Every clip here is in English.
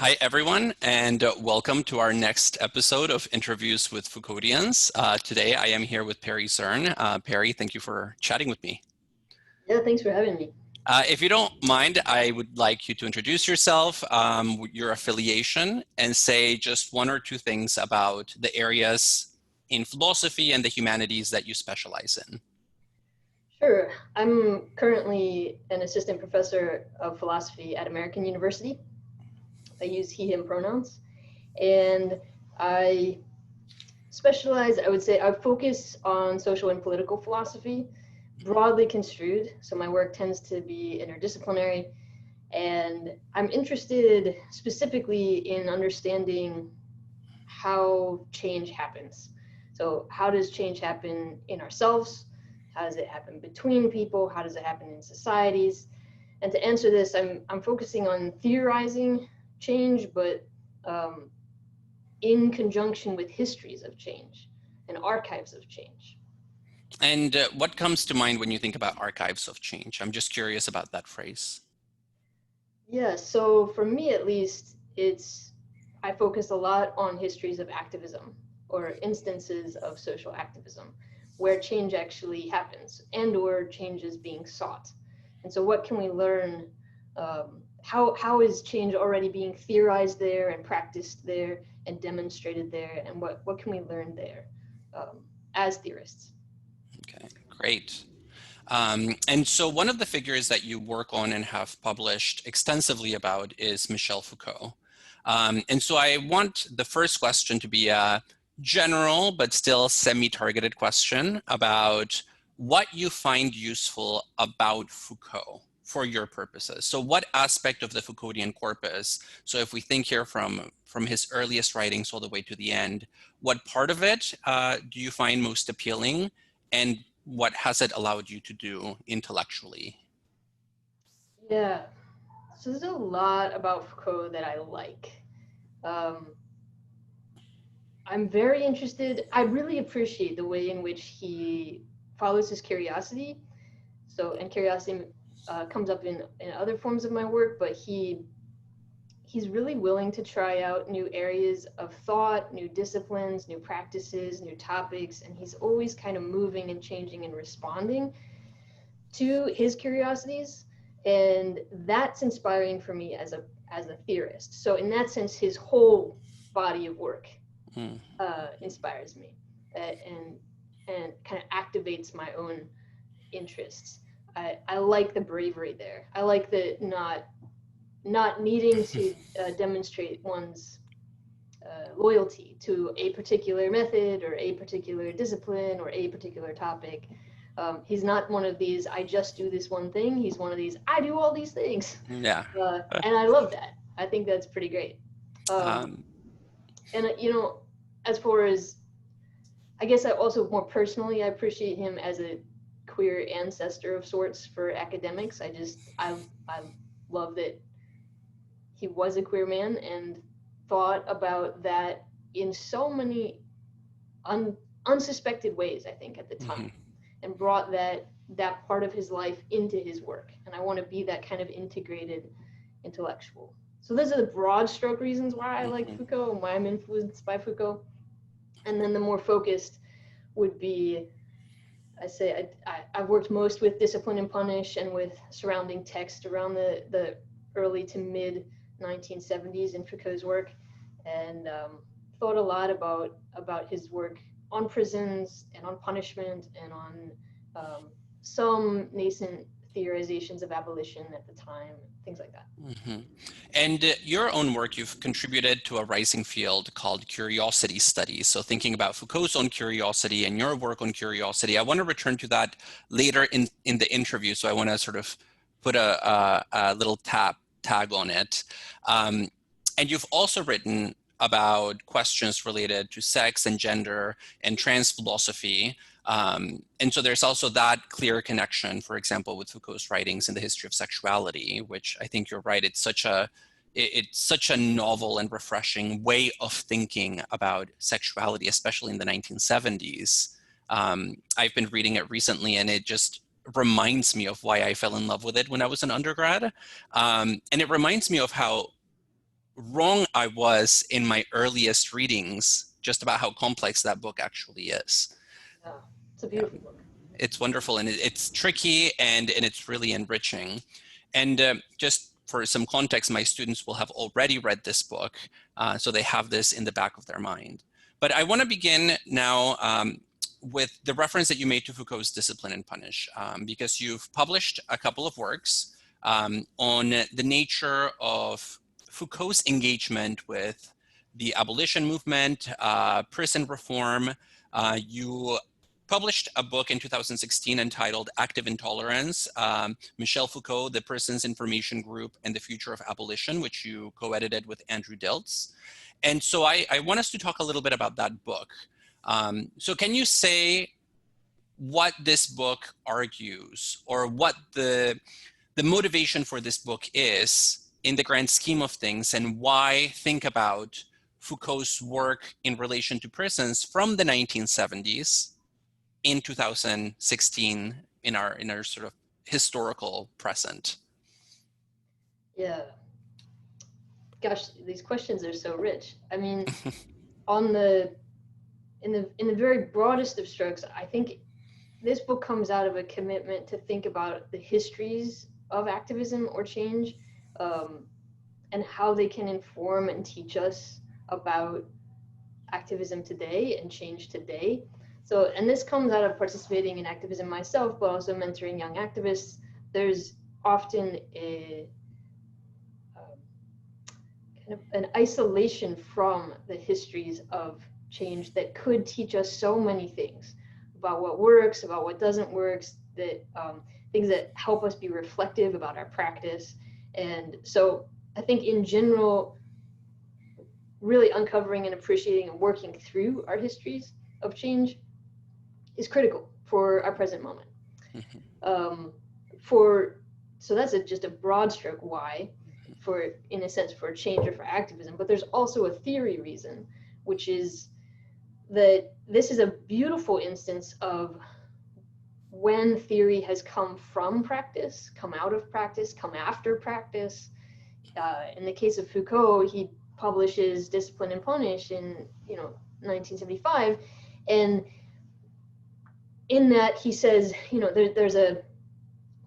Hi, everyone, and welcome to our next episode of Interviews with Foucauldians. Today, I am here with Perry Zurn. Perry, thank you for chatting with me. Yeah, thanks for having me. If you don't mind, I would like you to introduce yourself, your affiliation, and say just one or two things about the areas in philosophy and the humanities that you specialize in. Sure. I'm currently an assistant professor of philosophy at American University. I use he, him pronouns. And I specialize, I would say, I focus on social and political philosophy, broadly construed. So my work tends to be interdisciplinary. And I'm interested specifically in understanding how change happens. So how does change happen in ourselves? How does it happen between people? How does it happen in societies? And to answer this, I'm focusing on theorizing change, but in conjunction with histories of change and archives of change. And what comes to mind when you think about archives of change? I'm just curious about that phrase. Yeah, so for me at least, I focus a lot on histories of activism or instances of social activism where change actually happens and or change is being sought. And so what can we learn? How is change already being theorized there and practiced there and demonstrated there? And what can we learn there as theorists? Okay, great. And so one of the figures that you work on and have published extensively about is Michel Foucault. And so I want the first question to be a general but still semi-targeted question about what you find useful about Foucault for your purposes. So what aspect of the Foucauldian corpus, so if we think here from his earliest writings all the way to the end, what part of it do you find most appealing, and what has it allowed you to do intellectually? Yeah, so there's a lot about Foucault that I like. Um, I'm very interested. I really appreciate the way in which he follows his curiosity. So, and curiosity comes up in other forms of my work, but he's really willing to try out new areas of thought, new disciplines, new practices, new topics, and he's always kind of moving and changing and responding to his curiosities, and that's inspiring for me as a theorist. So, in that sense, his whole body of work inspires me and kind of activates my own interests. I like the bravery there. I like the not needing to demonstrate one's loyalty to a particular method or a particular discipline or a particular topic. He's not one of these, I just do this one thing. He's one of these, I do all these things. Yeah. And I love that. I think that's pretty great. And, as far as, I guess I also more personally, I appreciate him as a queer ancestor of sorts for academics. I love that he was a queer man and thought about that in so many unsuspected ways, I think, at the time, and brought that part of his life into his work. And I want to be that kind of integrated intellectual. So those are the broad stroke reasons why I like Foucault and why I'm influenced by Foucault. And then the more focused would be, I've worked most with Discipline and Punish and with surrounding text around the early to mid 1970s in Foucault's work, and thought a lot about his work on prisons and on punishment and on some nascent theorizations of abolition at the time, things like that. And your own work, you've contributed to a rising field called curiosity studies. So thinking about Foucault's own curiosity and your work on curiosity, I want to return to that later in the interview. So I want to sort of put a little tag on it. And you've also written about questions related to sex and gender and trans philosophy. And so there's also that clear connection, for example, with Foucault's writings in the history of sexuality, which I think you're right, it's such a novel and refreshing way of thinking about sexuality, especially in the 1970s. I've been reading it recently, and it just reminds me of why I fell in love with it when I was an undergrad. And it reminds me of how wrong I was in my earliest readings just about how complex that book actually is. Yeah, it's a Yeah, beautiful book. it's wonderful, and it's tricky, and it's really enriching. And just for some context, my students will have already read this book, so they have this in the back of their mind. But I want to begin now with the reference that you made to Foucault's Discipline and Punish, because you've published a couple of works on the nature of Foucault's engagement with the abolition movement, prison reform. You published a book in 2016 entitled Active Intolerance, Michel Foucault, the Prisons Information Group, and the Future of Abolition, which you co-edited with Andrew Diltz. And so I want us to talk a little bit about that book. So can you say what this book argues, or what the motivation for this book is in the grand scheme of things, and why think about Foucault's work in relation to prisons from the 1970s in 2016 in our sort of historical present? Yeah. Gosh, these questions are so rich. I mean, on the in the very broadest of strokes, I think this book comes out of a commitment to think about the histories of activism or change, and how they can inform and teach us about activism today and change today. So, and this comes out of participating in activism myself, but also mentoring young activists. There's often a kind of an isolation from the histories of change that could teach us so many things about what works, about what doesn't work, that things that help us be reflective about our practice. And so I think in general, really uncovering and appreciating and working through our histories of change is critical for our present moment. So that's just a broad stroke why, for, in a sense, for change or for activism. But there's also a theory reason, which is that this is a beautiful instance of when theory has come from practice, come out of practice, come after practice. In the case of Foucault, he publishes Discipline and Punish in 1975, and in that he says, there's a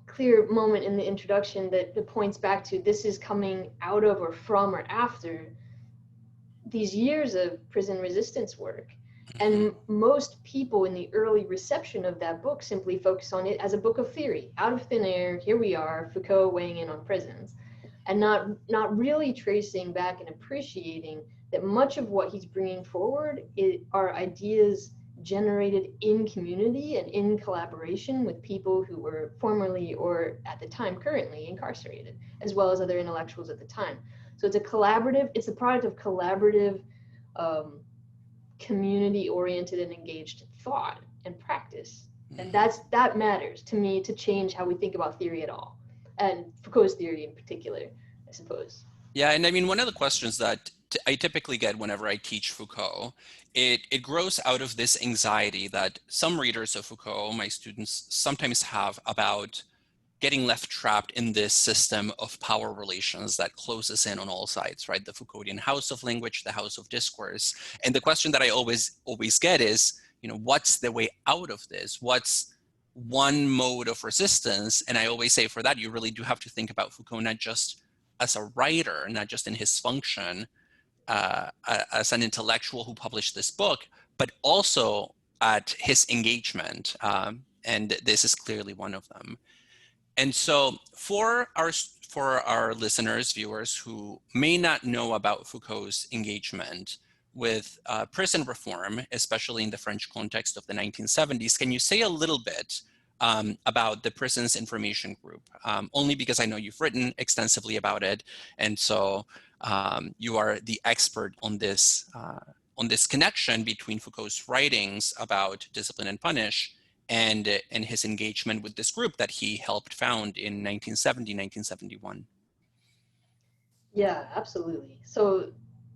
clear moment in the introduction that points back to this is coming out of or from or after these years of prison resistance work. And most people in the early reception of that book simply focus on it as a book of theory. Out of thin air, here we are, Foucault weighing in on prisons, and not really tracing back and appreciating that much of what he's bringing forward are ideas generated in community and in collaboration with people who were formerly or at the time currently incarcerated, as well as other intellectuals at the time. So it's the product of collaborative, community-oriented and engaged thought and practice. And that matters to me to change how we think about theory at all, and Foucault's theory in particular, I suppose. Yeah, and I mean, one of the questions that I typically get whenever I teach Foucault, it grows out of this anxiety that some readers of Foucault, my students, sometimes have about getting left trapped in this system of power relations that closes in on all sides, right? The Foucauldian house of language, the house of discourse. And the question that I always get is, what's the way out of this? What's one mode of resistance? And I always say, for that, you really do have to think about Foucault not just as a writer, not just in his function as an intellectual who published this book, but also at his engagement. And this is clearly one of them. And so for our listeners, viewers who may not know about Foucault's engagement with prison reform, especially in the French context of the 1970s, can you say a little bit about the Prisons Information Group? Only because I know you've written extensively about it, and so you are the expert on this connection between Foucault's writings about Discipline and Punish and his engagement with this group that he helped found in 1970, 1971. Yeah, absolutely. So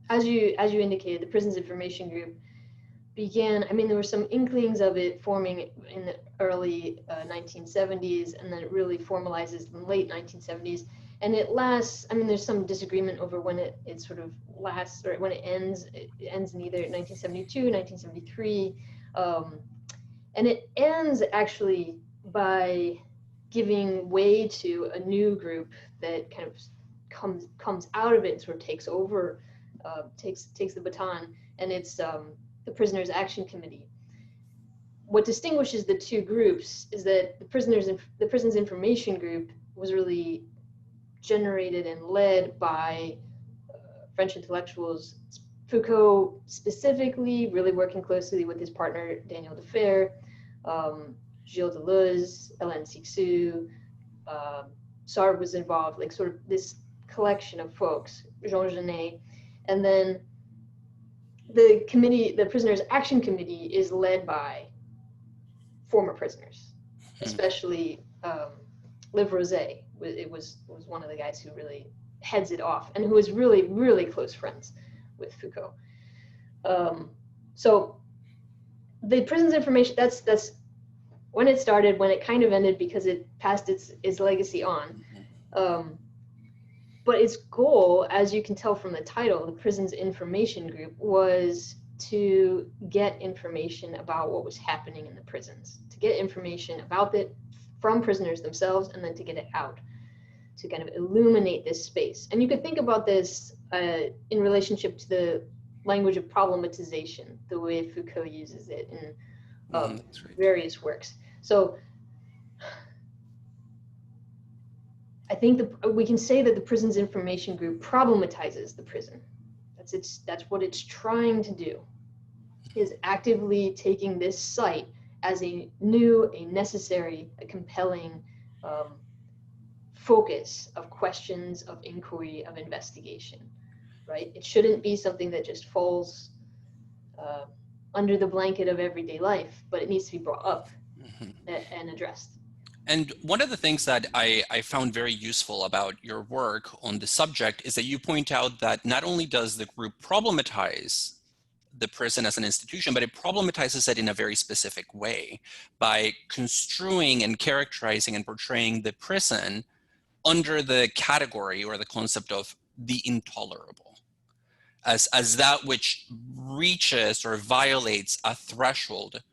as you indicated, the Prisons Information Group began, there were some inklings of it forming in the early 1970s, and then it really formalizes in the late 1970s. and it lasts, I mean, there's some disagreement over when it sort of lasts, or when it ends. It ends in either 1972, 1973. And it ends actually by giving way to a new group that kind of comes out of it and sort of takes over, takes the baton, and it's the Prisoners Action Committee. What distinguishes the two groups is that the Prisons Information Group was really generated and led by French intellectuals, Foucault specifically, really working closely with his partner Daniel Defer, Gilles Deleuze, Hélène Cixous, Sartre was involved, like sort of this collection of folks, Jean Genet, and then the committee, the Prisoners Action Committee, is led by former prisoners, especially Liv Rosé. It was one of the guys who really heads it off, and who was really, really close friends with Foucault. So the Prisons Information, that's when it started, when it kind of ended because it passed its legacy on. But its goal, as you can tell from the title, the Prisons Information Group, was to get information about what was happening in the prisons, to get information about it from prisoners themselves, and then to get it out, to kind of illuminate this space. And you could think about this in relationship to the language of problematization, the way Foucault uses it in various works. So I think we can say that the Prisons Information Group problematizes the prison. That's what it's trying to do, is actively taking this site as a new, a necessary, a compelling focus of questions, of inquiry, of investigation, right? It shouldn't be something that just falls under the blanket of everyday life, but it needs to be brought up and addressed. And one of the things that I found very useful about your work on the subject is that you point out that not only does the group problematize the prison as an institution, but it problematizes it in a very specific way by construing and characterizing and portraying the prison under the category or the concept of the intolerable, as that which reaches or violates a threshold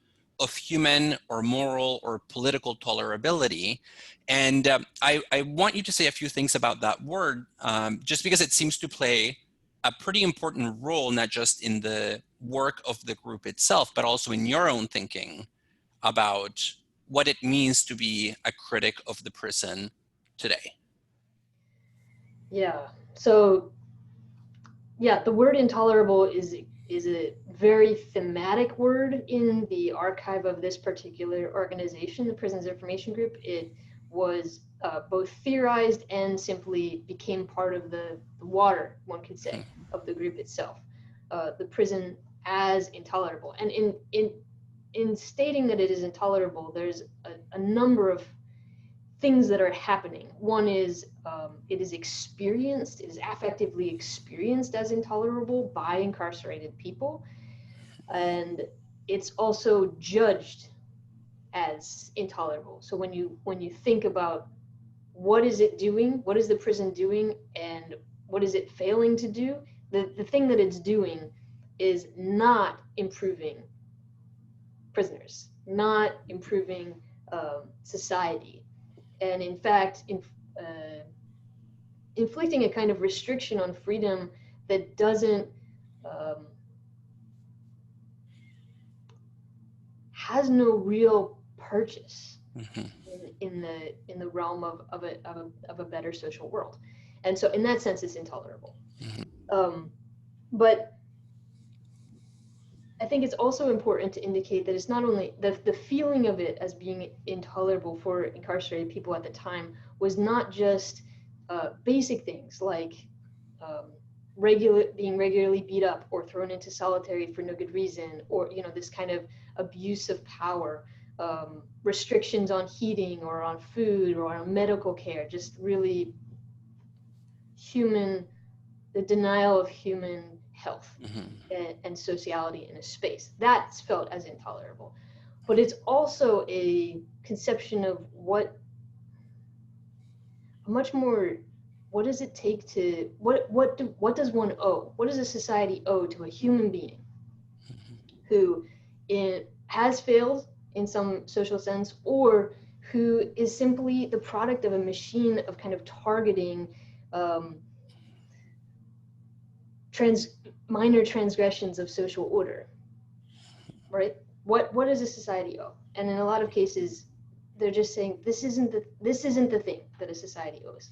of human or moral or political tolerability. And I want you to say a few things about that word, just because it seems to play a pretty important role, not just in the work of the group itself, but also in your own thinking about what it means to be a critic of the prison today. Yeah, so yeah, the word intolerable is a very thematic word in the archive of this particular organization, the Prisons Information Group. It was both theorized and simply became part of the water, one could say, of the group itself. The prison as intolerable. And in stating that it is intolerable, there's a number of things that are happening. One is it is experienced, it is affectively experienced as intolerable by incarcerated people. And it's also judged as intolerable. So when you think about what is it doing, what is the prison doing, and what is it failing to do, the thing that it's doing is not improving prisoners, not improving society. And in fact, inflicting a kind of restriction on freedom that doesn't has no real purchase in the realm of a better social world. And so in that sense, it's intolerable. But I think it's also important to indicate that it's not only the feeling of it as being intolerable for incarcerated people at the time was not just basic things like being regularly beat up or thrown into solitary for no good reason, or this kind of abuse of power, restrictions on heating or on food or on medical care, just really the denial of human health and sociality in a space. That's felt as intolerable. But it's also a conception of what a much more what does it take to, what does one owe? What does a society owe to a human being who has failed in some social sense, or who is simply the product of a machine of kind of targeting minor transgressions of social order, right? What does a society owe? And in a lot of cases, they're just saying this isn't the thing that a society owes.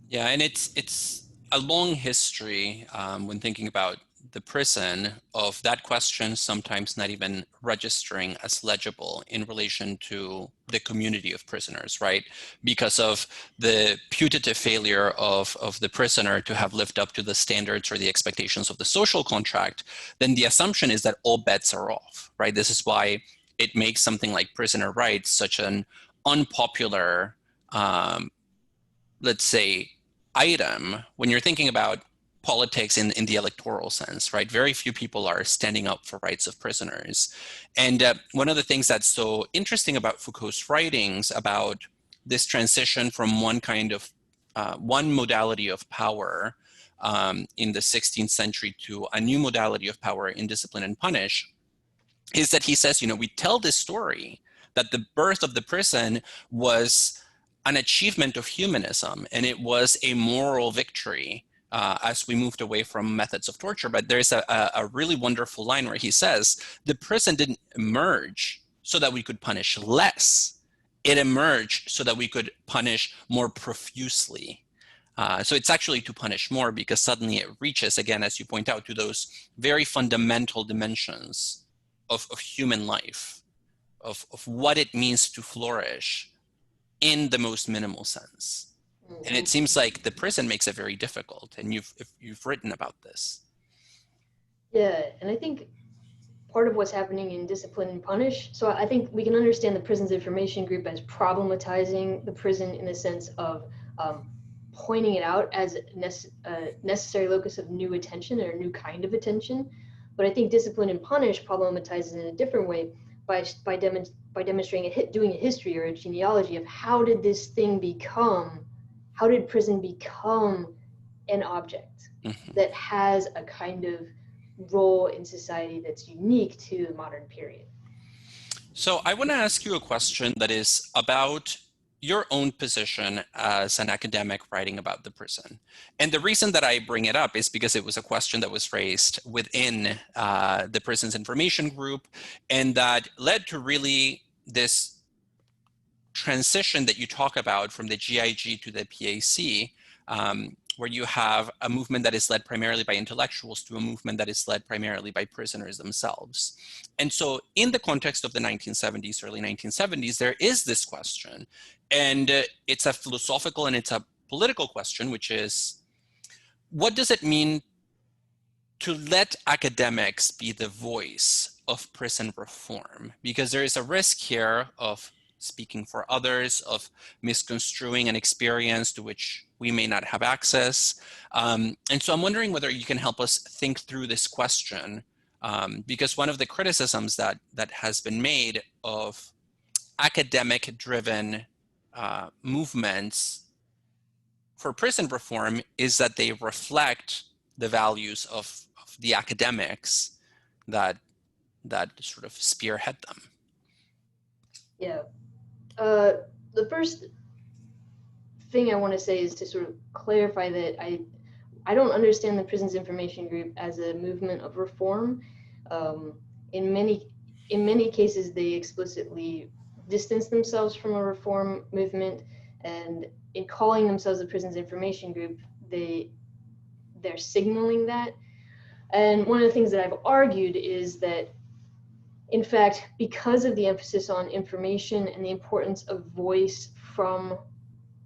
Yeah, and it's a long history when thinking about the prison of that question sometimes not even registering as legible in relation to the community of prisoners, right? Because of the putative failure of the prisoner to have lived up to the standards or the expectations of the social contract, then the assumption is that all bets are off, right? This is why it makes something like prisoner rights such an unpopular, let's say, item when you're thinking about politics in the electoral sense, right? Very few people are standing up for rights of prisoners. And one of the things that's so interesting about Foucault's writings about this transition from one kind of, one modality of power in the 16th century to a new modality of power in Discipline and Punish, is that he says, we tell this story that the birth of the prison was an achievement of humanism, and it was a moral victory as we moved away from methods of torture. But there's a really wonderful line where he says, the prison didn't emerge so that we could punish less. It emerged so that we could punish more profusely. So it's actually to punish more, because suddenly it reaches, again, as you point out, to those very fundamental dimensions of human life, of what it means to flourish in the most minimal sense. And it seems like the prison makes it very difficult, and you've written about this. Yeah, and I think part of what's happening in Discipline and Punish, so I think we can understand the Prisons Information Group as problematizing the prison in the sense of pointing it out as a necessary locus of new attention, or a new kind of attention. But I think Discipline and Punish problematizes in a different way by demonstrating doing a history or a genealogy of how did prison become an object that has a kind of role in society that's unique to the modern period. So I want to ask you a question that is about your own position as an academic writing about the prison. And the reason that I bring it up is because it was a question that was raised within the Prisons Information Group, and that led to really this transition that you talk about from the GIG to the PAC, where you have a movement that is led primarily by intellectuals to a movement that is led primarily by prisoners themselves. And so in the context of the 1970s, early 1970s, there is this question, and it's a philosophical and it's a political question, which is, what does it mean to let academics be the voice of prison reform? Because there is a risk here of speaking for others, of misconstruing an experience to which we may not have access. And so I'm wondering whether you can help us think through this question, because one of the criticisms that has been made of academic-driven movements for prison reform is that they reflect the values of the academics that sort of spearhead them. Yeah. The first thing I want to say is to sort of clarify that I don't understand the Prisons Information Group as a movement of reform. In many cases, they explicitly distance themselves from a reform movement, and in calling themselves the Prisons Information Group, they're signaling that. And one of the things that I've argued is that, in fact, because of the emphasis on information and the importance of voice, from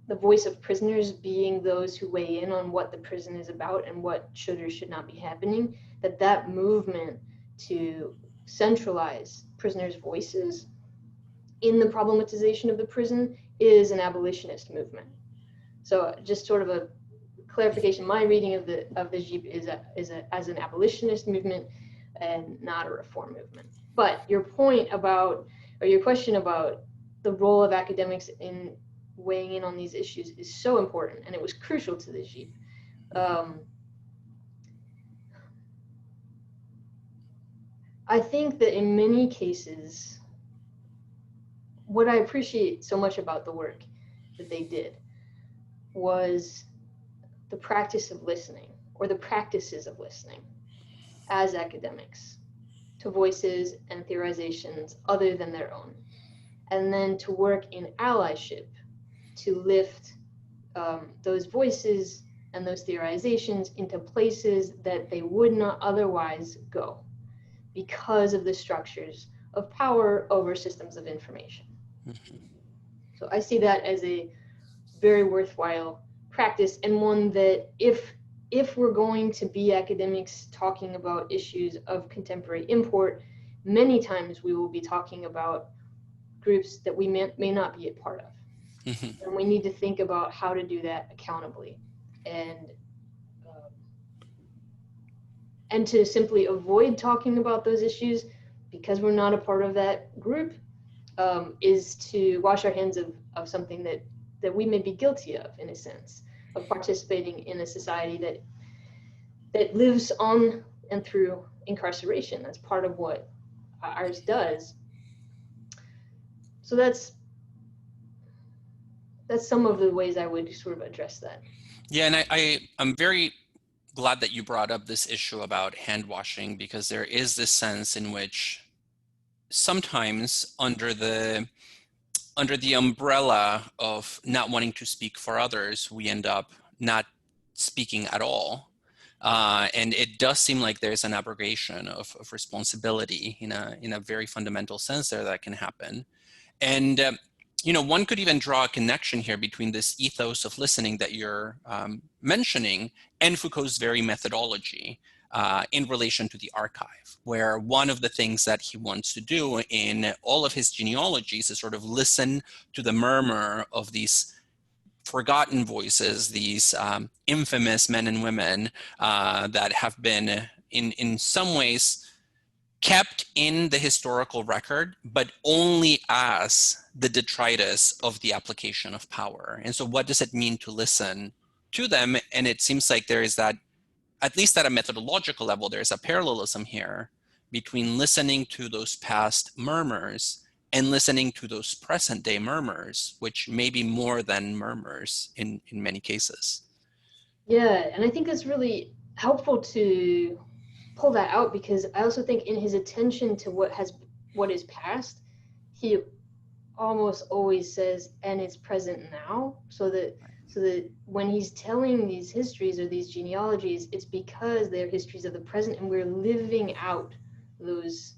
the voice of prisoners being those who weigh in on what the prison is about and what should or should not be happening, that movement to centralize prisoners' voices in the problematization of the prison is an abolitionist movement. So just sort of a clarification, my reading of the JIP is as an abolitionist movement and not a reform movement. But your point about, or your question about the role of academics in weighing in on these issues is so important, and it was crucial to the JIP. I think that in many cases, what I appreciate so much about the work that they did was the practice of listening, or the practices of listening as academics to voices and theorizations other than their own, and then to work in allyship to lift those voices and those theorizations into places that they would not otherwise go because of the structures of power over systems of information. So I see that as a very worthwhile practice, and one that if we're going to be academics talking about issues of contemporary import, many times we will be talking about groups that we may not be a part of. And we need to think about how to do that accountably, and to simply avoid talking about those issues because we're not a part of that group is to wash our hands of something that we may be guilty of, in a sense, of participating in a society that lives on and through incarceration. That's part of what ours does. So that's some of the ways I would sort of address that. Yeah, and I'm very glad that you brought up this issue about hand washing, because there is this sense in which sometimes under the umbrella of not wanting to speak for others, we end up not speaking at all. And it does seem like there's an abrogation of responsibility in a very fundamental sense there that can happen. And one could even draw a connection here between this ethos of listening that you're mentioning and Foucault's very methodology in relation to the archive, where one of the things that he wants to do in all of his genealogies is sort of listen to the murmur of these forgotten voices, these infamous men and women that have been in some ways kept in the historical record, but only as the detritus of the application of power. And so what does it mean to listen to them? And it seems like there is that, at least at a methodological level, there's a parallelism here between listening to those past murmurs and listening to those present day murmurs, which may be more than murmurs in many cases. Yeah, and I think that's really helpful to pull that out, because I also think in his attention to what is past, he almost always says, and it's present now, so that when he's telling these histories or these genealogies, it's because they're histories of the present, and we're living out those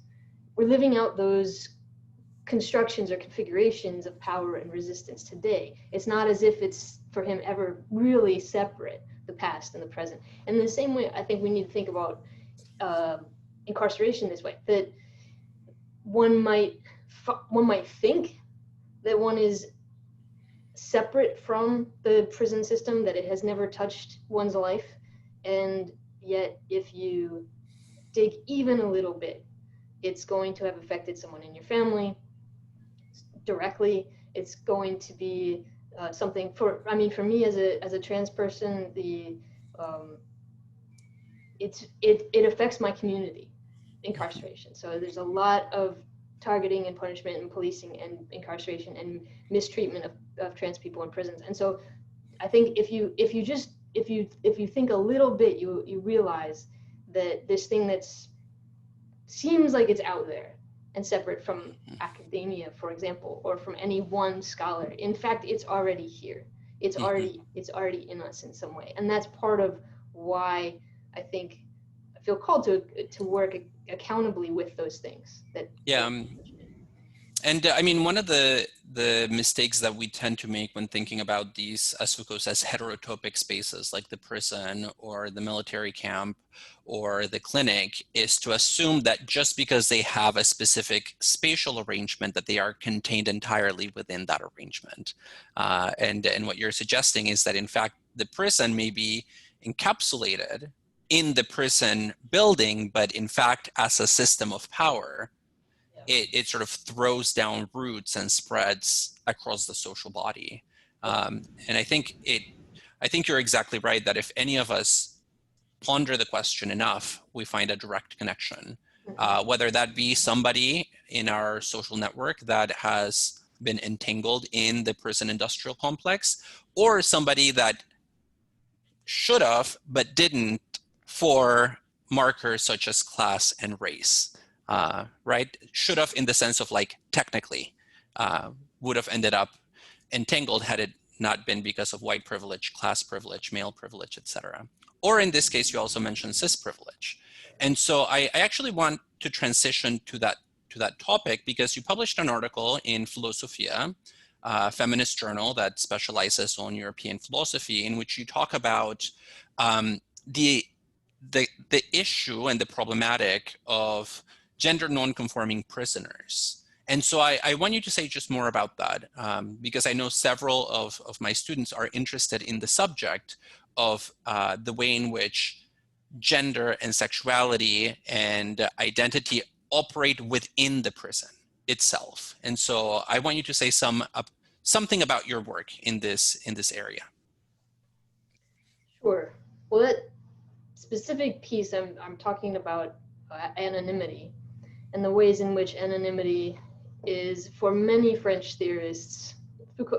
constructions or configurations of power and resistance today. It's not as if it's for him ever really separate, the past and the present. And in the same way, I think we need to think about incarceration this way, that one might think that one is separate from the prison system, that it has never touched one's life, and yet if you dig even a little bit, it's going to have affected someone in your family directly. It's going to be something for me as a trans person, it affects my community, incarceration. So there's a lot of targeting and punishment and policing and incarceration and mistreatment of trans people in prisons. And so I think if you think a little bit, you realize that this thing seems like it's out there and separate from academia, for example, or from any one scholar. In fact, it's already here. It's already in us in some way. And that's part of why I think I feel called to work accountably with those things. And I mean, one of the mistakes that we tend to make when thinking about these, as Foucault says, heterotopic spaces like the prison or the military camp or the clinic, is to assume that just because they have a specific spatial arrangement, that they are contained entirely within that arrangement. And what you're suggesting is that, in fact, the prison may be encapsulated in the prison building, but in fact, as a system of power, it sort of throws down roots and spreads across the social body. And I think you're exactly right that if any of us ponder the question enough, we find a direct connection, whether that be somebody in our social network that has been entangled in the prison industrial complex, or somebody that should have but didn't for markers such as class and race, right? Should have in the sense of like technically would have ended up entangled had it not been because of white privilege, class privilege, male privilege, etc. Or in this case, you also mentioned cis privilege. And so I actually want to transition to that topic because you published an article in Philosophia, a feminist journal that specializes on European philosophy, in which you talk about the issue and the problematic of gender non-conforming prisoners. And so I want you to say just more about that, because I know several of my students are interested in the subject of the way in which gender and sexuality and identity operate within the prison itself. And so I want you to say something about your work in this area. Sure. Well, that specific piece, I'm talking about anonymity and the ways in which anonymity is, for many French theorists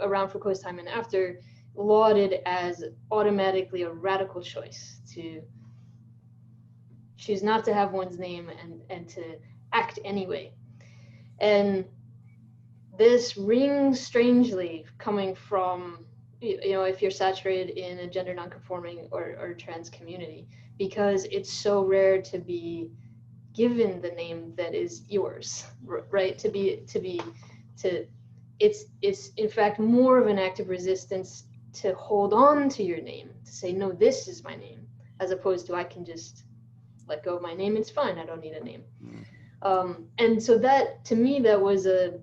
around Foucault's time and after, lauded as automatically a radical choice to choose not to have one's name and to act anyway. And this rings strangely coming from, if you're saturated in a gender nonconforming or trans community, because it's so rare to be given the name that is yours, right? It's in fact more of an act of resistance to hold on to your name, to say, no, this is my name, as opposed to I can just let go of my name, it's fine, I don't need a name. And so that, to me, that was a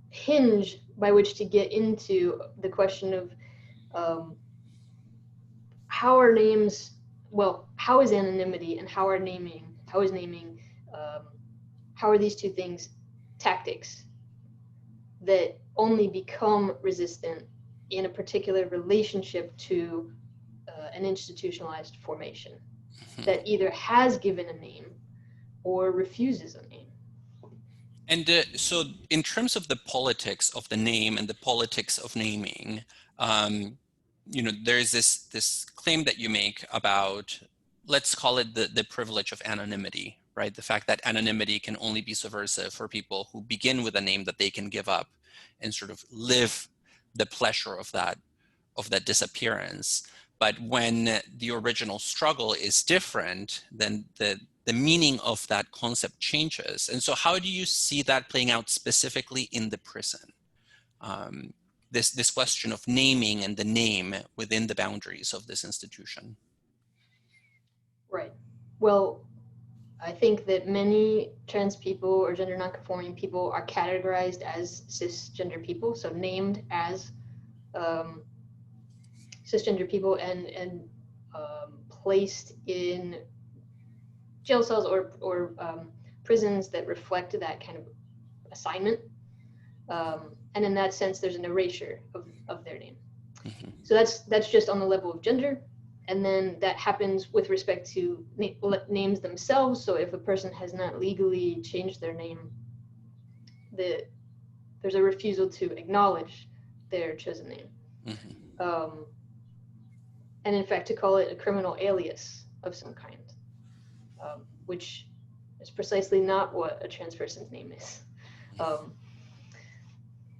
hinge by which to get into the question of how are names, well, how is anonymity and how is naming, how are these two things tactics that only become resistant in a particular relationship to an institutionalized formation that either has given a name or refuses a name. And so in terms of the politics of the name and the politics of naming, there's this claim that you make about, let's call it the privilege of anonymity, right? The fact that anonymity can only be subversive for people who begin with a name that they can give up and sort of live the pleasure of that disappearance. But when the original struggle is different, then the meaning of that concept changes. And so how do you see that playing out specifically in the prison? This question of naming and the name within the boundaries of this institution. Right. Well, I think that many trans people or gender nonconforming people are categorized as cisgender people, so named as cisgender people and placed in jail cells or prisons that reflect that kind of assignment. And in that sense, there's an erasure of their name. Mm-hmm. So that's just on the level of gender. And then that happens with respect to names themselves. So if a person has not legally changed their name, there's a refusal to acknowledge their chosen name. Mm-hmm. And in fact, to call it a criminal alias of some kind, which is precisely not what a trans person's name is.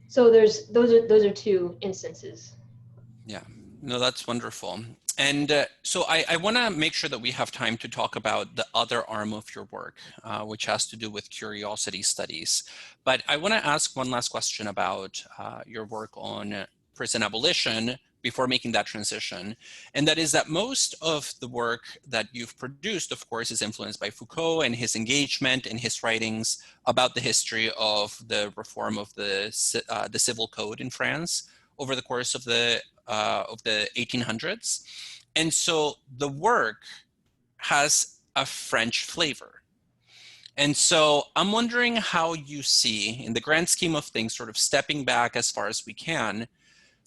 So those are two instances. Yeah, no, that's wonderful. And so I want to make sure that we have time to talk about the other arm of your work, which has to do with curiosity studies. But I want to ask one last question about your work on prison abolition before making that transition. And that is that most of the work that you've produced, of course, is influenced by Foucault and his engagement in his writings about the history of the reform of the civil code in France over the course of the 1800s. And so the work has a French flavor. And so I'm wondering how you see, in the grand scheme of things, sort of stepping back as far as we can,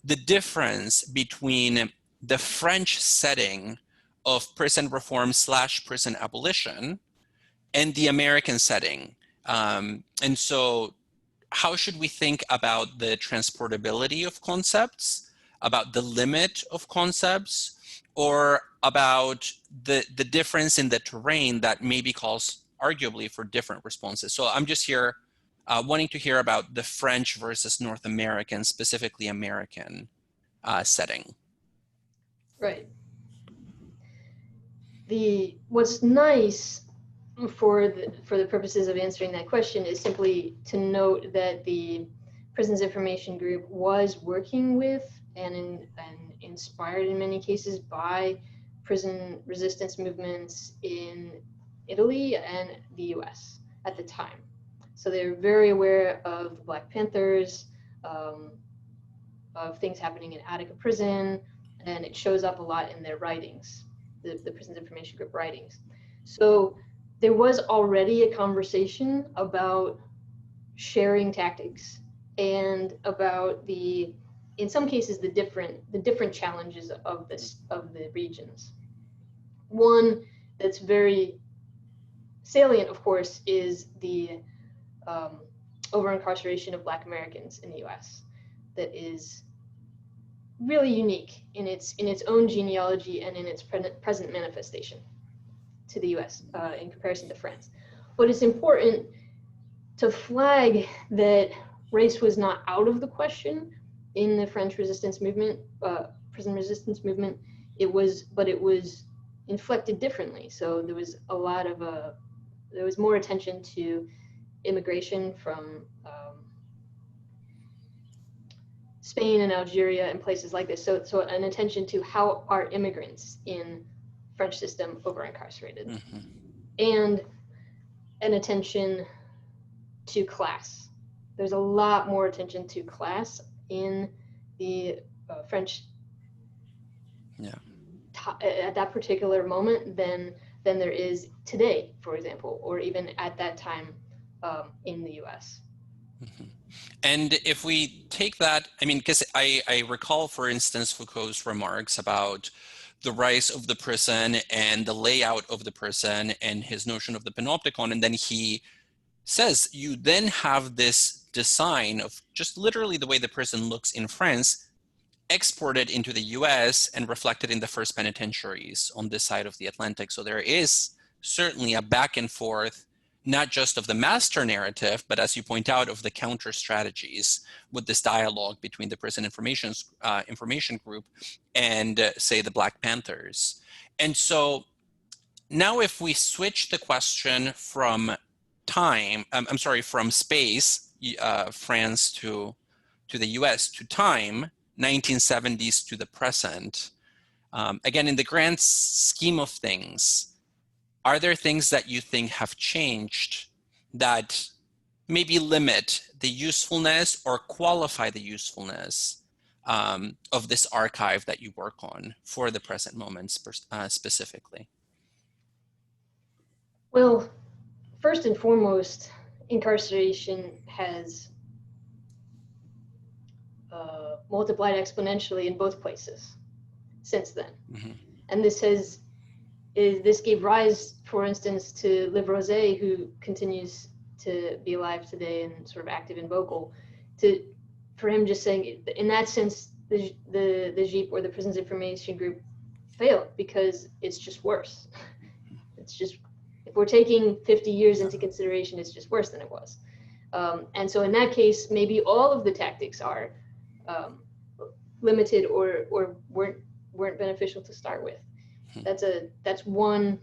the difference between the French setting of prison reform / prison abolition and the American setting. And so how should we think about the transportability of concepts, about the limit of concepts, or about the difference in the terrain that maybe calls arguably for different responses? So I'm just here wanting to hear about the French versus North American, specifically American setting. Right. What's nice for the purposes of answering that question is simply to note that the Prisons Information Group was working with and inspired in many cases by prison resistance movements in Italy and the US at the time. So they're very aware of the Black Panthers, of things happening in Attica prison, and it shows up a lot in their writings, the Prisons Information Group writings. So there was already a conversation about sharing tactics and about in some cases, the different challenges of the regions. One that's very salient, of course, is the over-incarceration of Black Americans in the U.S. that is really unique in its own genealogy and in its present manifestation to the U.S. In comparison to France. But it's important to flag that race was not out of the question in the French resistance movement, prison resistance movement. But it was inflected differently. So there was there was more attention to immigration from Spain and Algeria and places like this. So an attention to how are immigrants in French system over-incarcerated, and an attention to class. There's a lot more attention to class in the French at that particular moment than there is today, for example, or even at that time in the US. And if we take that, I mean, because I recall, for instance, Foucault's remarks about the rise of the prison and the layout of the prison and his notion of the panopticon. And then he says, you then have this design of just literally the way the prison looks in France, exported into the US and reflected in the first penitentiaries on this side of the Atlantic. So there is certainly a back and forth, not just of the master narrative, but as you point out, of the counter strategies with this dialogue between the Prison Information Group and say the Black Panthers. And so now if we switch the question from from space, France to the US, to time, 1970s to the present, again, in the grand scheme of things, are there things that you think have changed that maybe limit the usefulness or qualify the usefulness of this archive that you work on for the present moment specifically? Well, first and foremost, incarceration has multiplied exponentially in both places since then. And this gave rise, for instance, to Liv Rosé, who continues to be alive today and sort of active and vocal, for him just saying, in that sense, the JIP or the Prisons Information Group failed because it's just worse. It's just, if we're taking 50 years into consideration, it's just worse than it was. And so in that case, maybe all of the tactics are limited or weren't beneficial to start with. That's one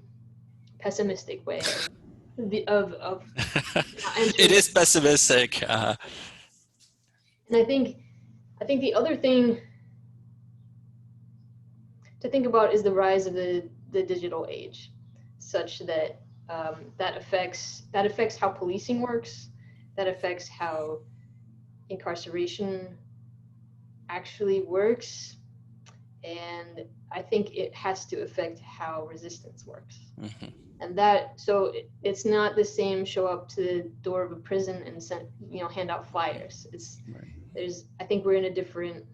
pessimistic way of it is pessimistic. And I think the other thing to think about is the rise of the digital age, such that that affects how policing works, that affects how incarceration actually works, and I think it has to affect how resistance works. And so it's not the same show up to the door of a prison and hand out flyers. I think we're in a different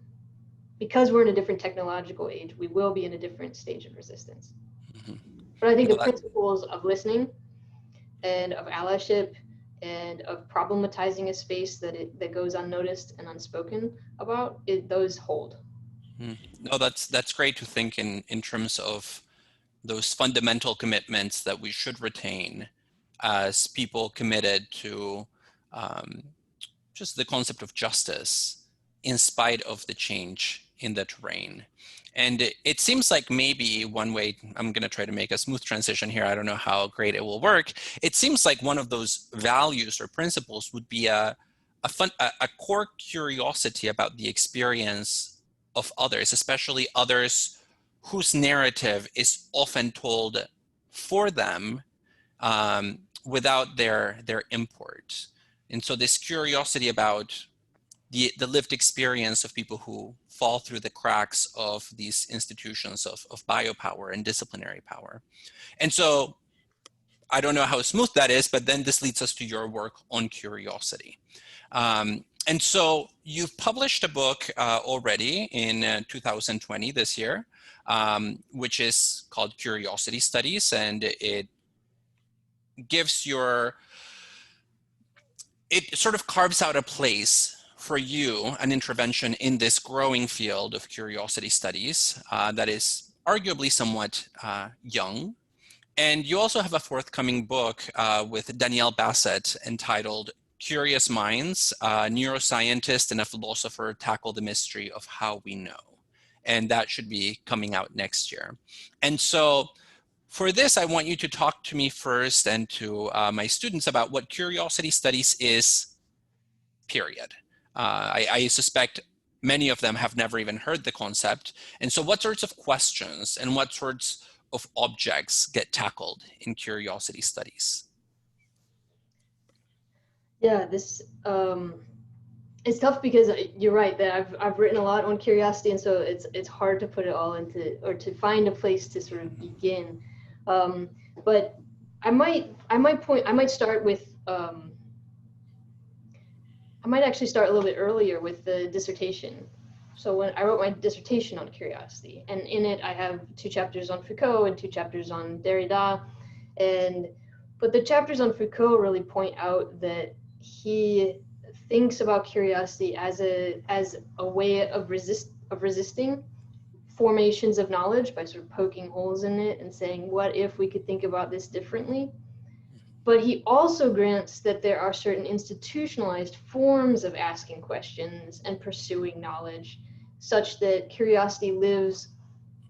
because we're in a different technological age, we will be in a different stage of resistance. Mhm. But I think No, the principles of listening and of allyship and of problematizing a space that goes unnoticed and unspoken about, those hold. no, that's great to think in terms of those fundamental commitments that we should retain as people committed to just the concept of justice in spite of the change in the terrain. And it seems like maybe one way, I'm going to try to make a smooth transition here, I don't know how great it will work. It seems like one of those values or principles would be a core curiosity about the experience of others, especially others whose narrative is often told for them without their import. And so this curiosity about the lived experience of people who fall through the cracks of these institutions of biopower and disciplinary power. And so I don't know how smooth that is, but then this leads us to your work on curiosity. And so you've published a book already in 2020, this year, which is called Curiosity Studies, and it gives it sort of carves out a place for you, an intervention in this growing field of curiosity studies that is arguably somewhat young. And you also have a forthcoming book with Danielle Bassett entitled Curious Minds, a neuroscientist and a philosopher tackle the mystery of how we know. And that should be coming out next year. And so for this, I want you to talk to me first and to my students about what curiosity studies is, period. I suspect many of them have never even heard the concept. And so what sorts of questions and what sorts of objects get tackled in curiosity studies? Yeah, this it's tough because you're right that I've written a lot on curiosity, and so it's hard to put it all into, or to find a place to sort of begin. But I might start with I might actually start a little bit earlier with the dissertation. So when I wrote my dissertation on curiosity, and in it I have 2 chapters on Foucault and 2 chapters on Derrida, but the chapters on Foucault really point out that he thinks about curiosity as a way of resisting formations of knowledge by sort of poking holes in it and saying, what if we could think about this differently? But he also grants that there are certain institutionalized forms of asking questions and pursuing knowledge, such that curiosity lives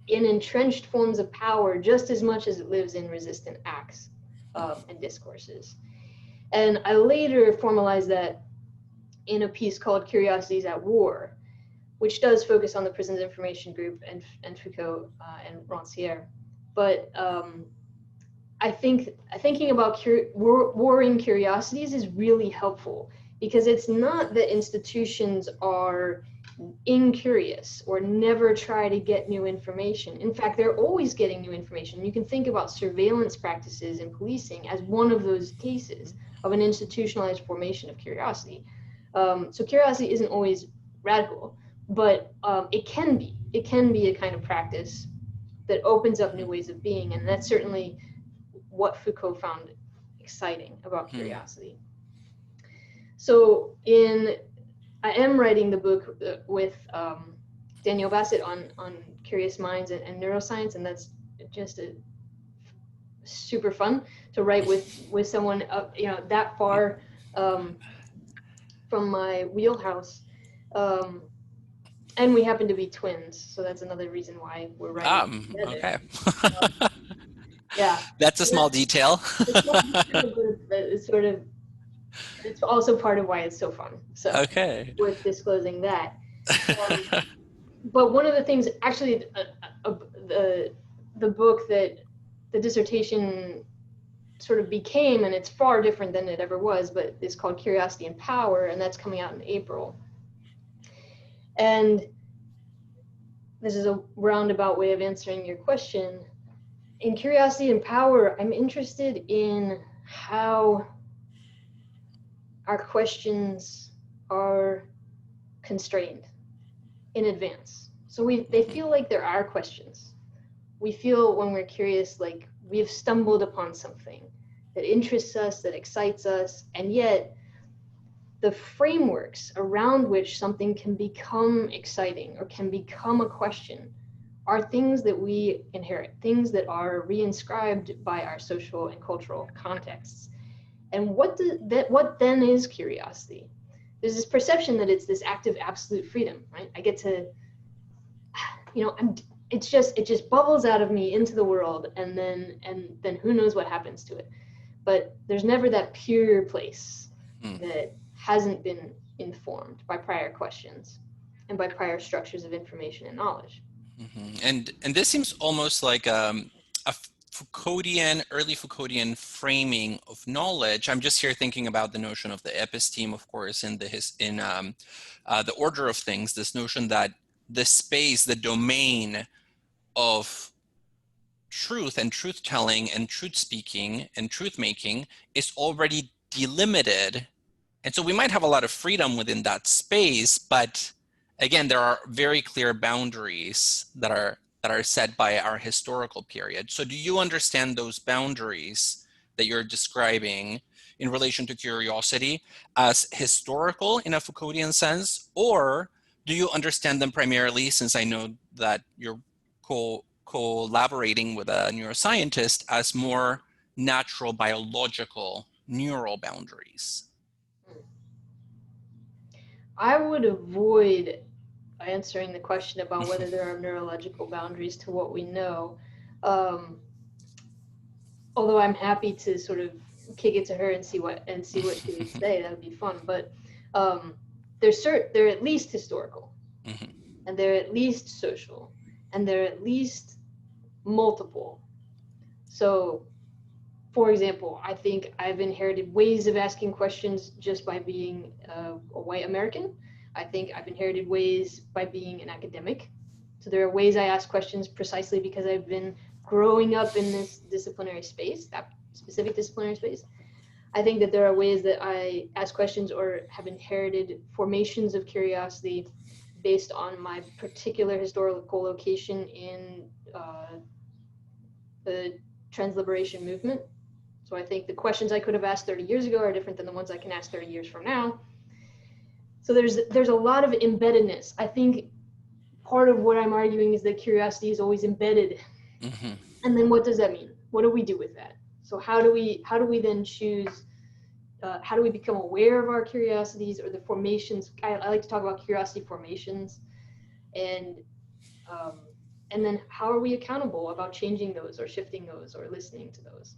in entrenched forms of power just as much as it lives in resistant acts and discourses. And I later formalized that in a piece called Curiosities at War, which does focus on the Prisons Information Group and Foucault and Rancière. But I think thinking about warring curiosities is really helpful, because it's not that institutions are incurious or never try to get new information. In fact, they're always getting new information. You can think about surveillance practices in policing as one of those cases of an institutionalized formation of curiosity. So curiosity isn't always radical, but it can be a kind of practice that opens up new ways of being, and that's certainly what Foucault found exciting about curiosity. So I am writing the book with Danielle Bassett on curious minds and neuroscience, and that's just super fun to write with someone that far from my wheelhouse. And we happen to be twins, so that's another reson why we're writing together. Okay. Yeah. That's a small detail. It's also part of why it's so fun. So okay. worth disclosing that. But one of the things, actually, the book that the dissertation sort of became, and it's far different than it ever was, but it's called Curiosity and Power, and that's coming out in April. And this is a roundabout way of answering your question. In Curiosity and Power, I'm interested in how our questions are constrained in advance. So they feel like there are questions. We feel when we're curious like we've stumbled upon something that interests us, that excites us, and yet the frameworks around which something can become exciting or can become a question are things that we inherit, things that are reinscribed by our social and cultural contexts. And what then is curiosity? There's this perception that it's this act of absolute freedom, right? I get to, it just bubbles out of me into the world, and then who knows what happens to it. But there's never that pure place that hasn't been informed by prior questions and by prior structures of information and knowledge. And this seems almost like a Foucauldian, early Foucauldian framing of knowledge. I'm just here thinking about the notion of the episteme, of course, in the order of things. This notion that the space, the domain of truth and truth-telling and truth-speaking and truth-making is already delimited. And so we might have a lot of freedom within that space, but again, there are very clear boundaries that are set by our historical period. So do you understand those boundaries that you're describing in relation to curiosity as historical in a Foucauldian sense, or do you understand them primarily, since I know that you're collaborating with a neuroscientist, as more natural, biological, neural boundaries? I would avoid answering the question about whether there are neurological boundaries to what we know. Although I'm happy to sort of kick it to her and see what she would say. That would be fun. But they're at least historical, and they're at least social, and they're at least multiple. So, for example, I think I've inherited ways of asking questions just by being a white American. I think I've inherited ways by being an academic. So there are ways I ask questions precisely because I've been growing up in this disciplinary space, that specific disciplinary space. I think that there are ways that I ask questions or have inherited formations of curiosity based on my particular historical location in the trans-liberation movement. So I think the questions I could have asked 30 years ago are different than the ones I can ask 30 years from now. So there's a lot of embeddedness. I think part of what I'm arguing is that curiosity is always embedded. And then what does that mean? What do we do with that? So how do we then choose, how do we become aware of our curiosities or the formations? I like to talk about curiosity formations, and then how are we accountable about changing those or shifting those or listening to those?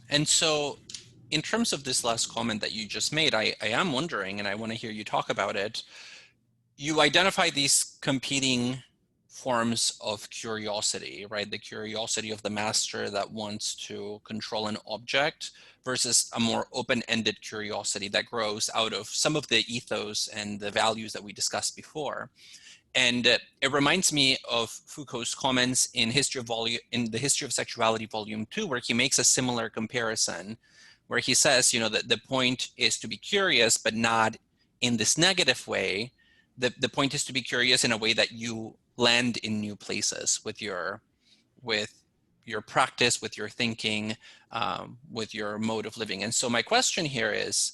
And so in terms of this last comment that you just made, I am wondering, and I want to hear you talk about it. You identify these competing forms of curiosity, right? The curiosity of the master that wants to control an object versus a more open-ended curiosity that grows out of some of the ethos and the values that we discussed before. And it reminds me of Foucault's comments in the History of Sexuality, Volume 2, where he makes a similar comparison, where he says, that the point is to be curious, but not in this negative way. The point is to be curious in a way that you land in new places with your practice, with your thinking, with your mode of living. And so my question here is,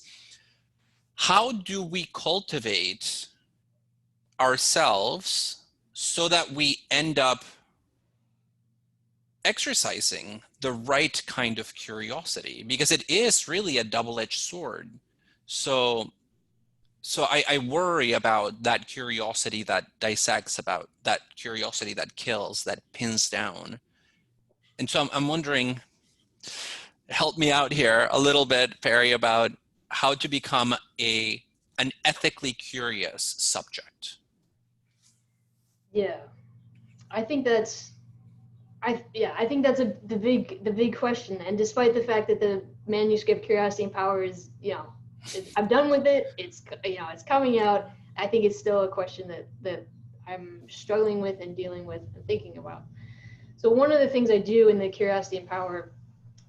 how do we cultivate ourselves so that we end up exercising the right kind of curiosity? Because it is really a double-edged sword. So I worry about that curiosity that dissects, about that curiosity that kills, that pins down. And so I'm wondering, help me out here a little bit, Perry, about how to become an ethically curious subject. Yeah, I think that's the big question. And despite the fact that the manuscript Curiosity and Power is, I'm done with it. It's coming out. I think it's still a question that I'm struggling with and dealing with and thinking about. So one of the things I do in the Curiosity and Power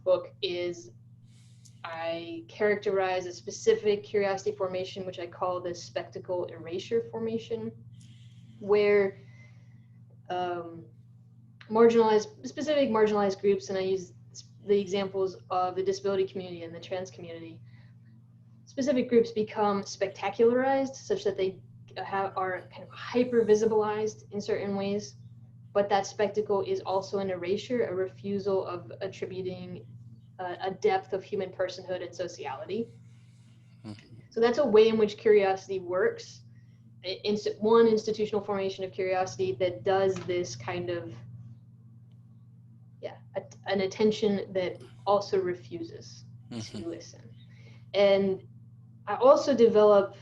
book is I characterize a specific curiosity formation, which I call the spectacle erasure formation. where specific marginalized groups, and I use the examples of the disability community and the trans community, specific groups become spectacularized such that they are kind of hyper visibilized in certain ways, but that spectacle is also an erasure, a refusal of attributing a depth of human personhood and sociality. So that's a way in which curiosity works. One institutional formation of curiosity that does this kind of, an attention that also refuses to listen. And I also develop,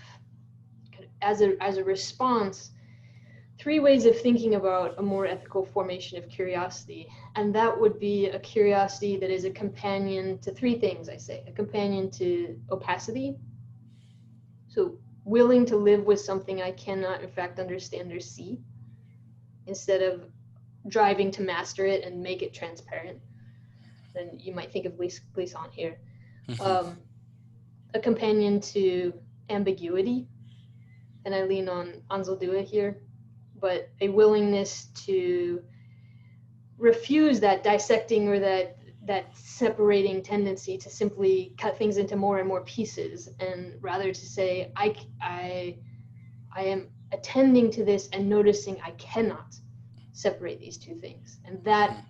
as a response, 3 ways of thinking about a more ethical formation of curiosity. And that would be a curiosity that is a companion to 3 things, I say. A companion to opacity. So willing to live with something I cannot, in fact, understand or see, instead of driving to master it and make it transparent. Then you might think of Glissant here. A companion to ambiguity, and I lean on Anzaldúa here, but a willingness to refuse that dissecting or that separating tendency to simply cut things into more and more pieces, and rather to say, I am attending to this and noticing I cannot separate these 2 things. And that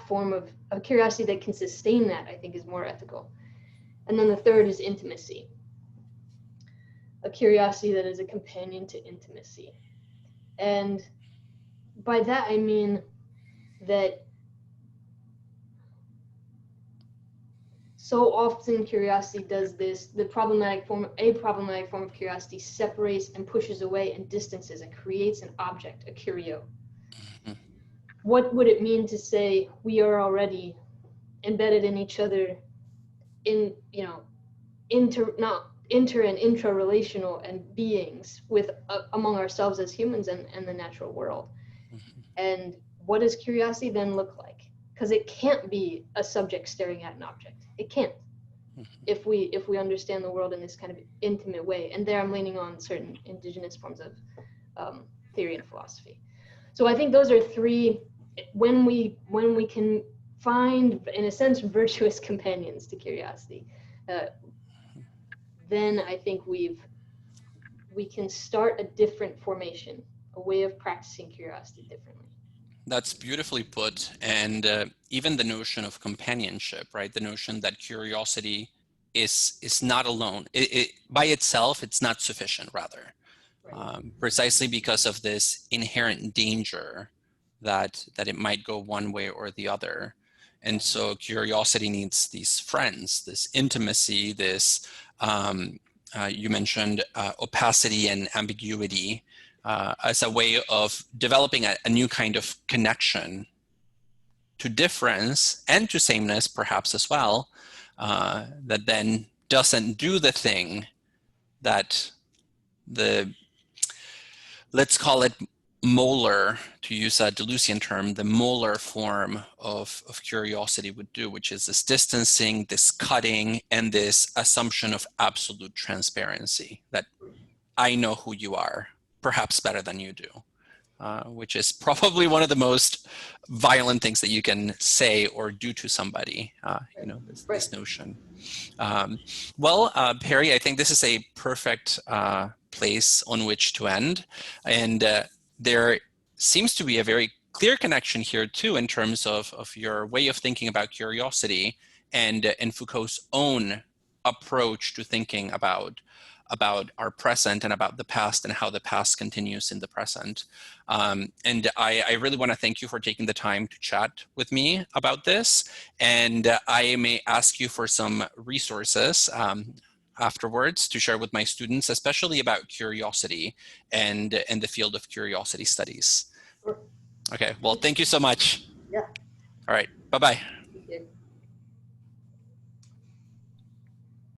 form of curiosity that can sustain that, I think, is more ethical. And then the 3rd is intimacy. A curiosity that is a companion to intimacy. And by that, I mean that so often curiosity does this. A problematic form of curiosity separates and pushes away and distances and creates an object, a curio. What would it mean to say we are already embedded in each other, in, inter and intra-relational and beings with among ourselves as humans and the natural world? And what does curiosity then look like? Because it can't be a subject staring at an object. It can't. If we understand the world in this kind of intimate way. And there I'm leaning on certain indigenous forms of theory and philosophy. So I think those are 3, when we can find, in a sense, virtuous companions to curiosity, then I think we can start a different formation, a way of practicing curiosity differently. That's beautifully put. And even the notion of companionship, right? The notion that curiosity is not alone. By itself, it's not sufficient, rather. Right. Precisely because of this inherent danger that it might go one way or the other. And so curiosity needs these friends, this intimacy, this, you mentioned opacity and ambiguity, as a way of developing a new kind of connection to difference and to sameness, perhaps as well, that then doesn't do the thing that let's call it molar, to use a Deleuzian term, the molar form of curiosity would do, which is this distancing, this cutting, and this assumption of absolute transparency, that I know who you are, perhaps better than you do, which is probably one of the most violent things that you can say or do to somebody, this notion. Perry, I think this is a perfect place on which to end. And there seems to be a very clear connection here too, in terms of your way of thinking about curiosity and Foucault's own approach to thinking about our present and about the past and how the past continues in the present. And I really want to thank you for taking the time to chat with me about this. And I may ask you for some resources afterwards to share with my students, especially about curiosity and the field of curiosity studies. Sure. Okay, well, thank you so much. Yeah. All right, bye-bye.